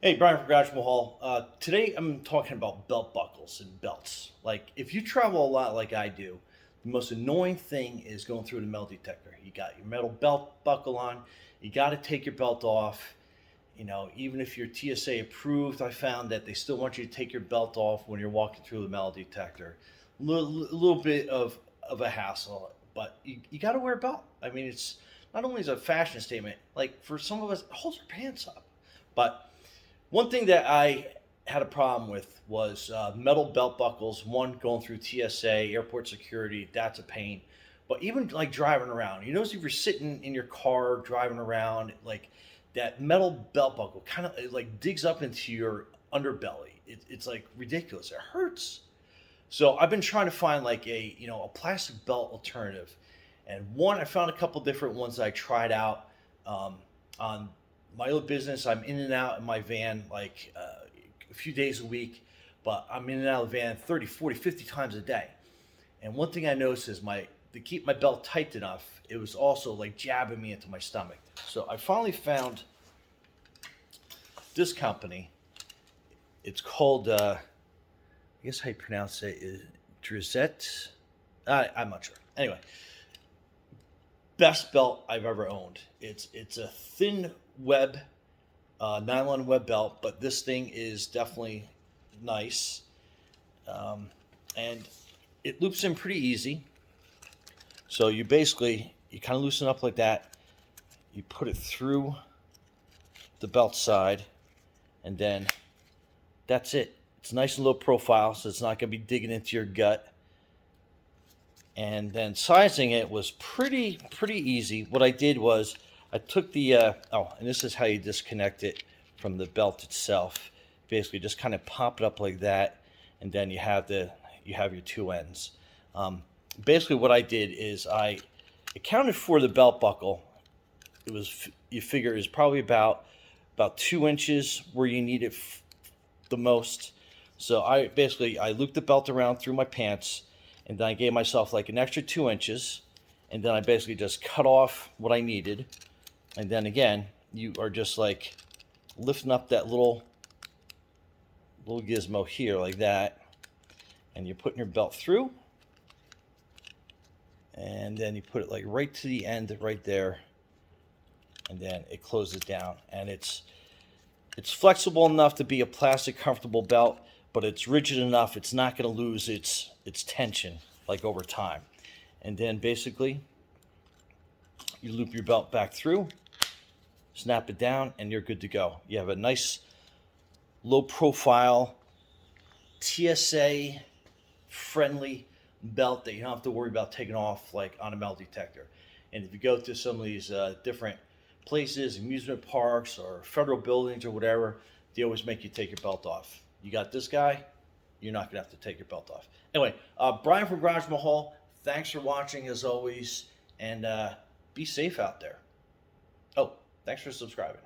Hey, Brian from Garage Mahal. Today I'm talking about belt buckles and belts. Like, if you travel a lot like I do, the most annoying thing is going through the metal detector. You got your metal belt buckle on, you got to take your belt off. Even if you're TSA approved, I found that they still want you to take your belt off when you're walking through the metal detector. A little bit of a hassle, but you got to wear a belt. I mean, it's not only as a fashion statement, like for some of us, it holds your pants up. But one thing that I had a problem with was metal belt buckles. One, going through TSA, airport security, that's a pain. But even like driving around, if you're sitting in your car driving around, like that metal belt buckle kind of like digs up into your underbelly. It's like ridiculous. It hurts. So I've been trying to find like a plastic belt alternative, and I found a couple different ones that I tried out on my old business. I'm in and out in my van like a few days a week, but I'm in and out of the van 30, 40, 50 times a day. And one thing I noticed is my to keep my belt tight enough, it was also like jabbing me into my stomach. So I finally found this company. It's called I guess how you pronounce it is Drizette. I'm not sure. Anyway, best belt I've ever owned. It's a thin web, nylon web belt, but this thing is definitely nice, and it loops in pretty easy. So you kind of loosen up like that. You put it through the belt side, and then that's it. It's nice and low profile, so it's not going to be digging into your gut. And then sizing it was pretty easy. What I did was I took the and this is how you disconnect it from the belt itself. Basically, just kind of pop it up like that, and then you have your two ends. Basically, what I did is I accounted for the belt buckle. It was, you figure, is probably about 2 inches where you need it the most. So I looped the belt around through my pants, and then I gave myself like an extra 2 inches, and then I basically just cut off what I needed. And then again, you are just like lifting up that little gizmo here like that, and you're putting your belt through, and then you put it like right to the end right there, and then it closes down. And it's flexible enough to be a plastic comfortable belt, but it's rigid enough it's not going to lose its tension like over time. And then basically you loop your belt back through, snap it down, and you're good to go. You have a nice low profile TSA friendly belt that you don't have to worry about taking off like on a metal detector. And if you go to some of these different places, amusement parks or federal buildings or whatever, they always make you take your belt off. You got this guy, you're not going to have to take your belt off. Anyway, Brian from Garage Mahal, thanks for watching as always, and be safe out there. Oh, thanks for subscribing.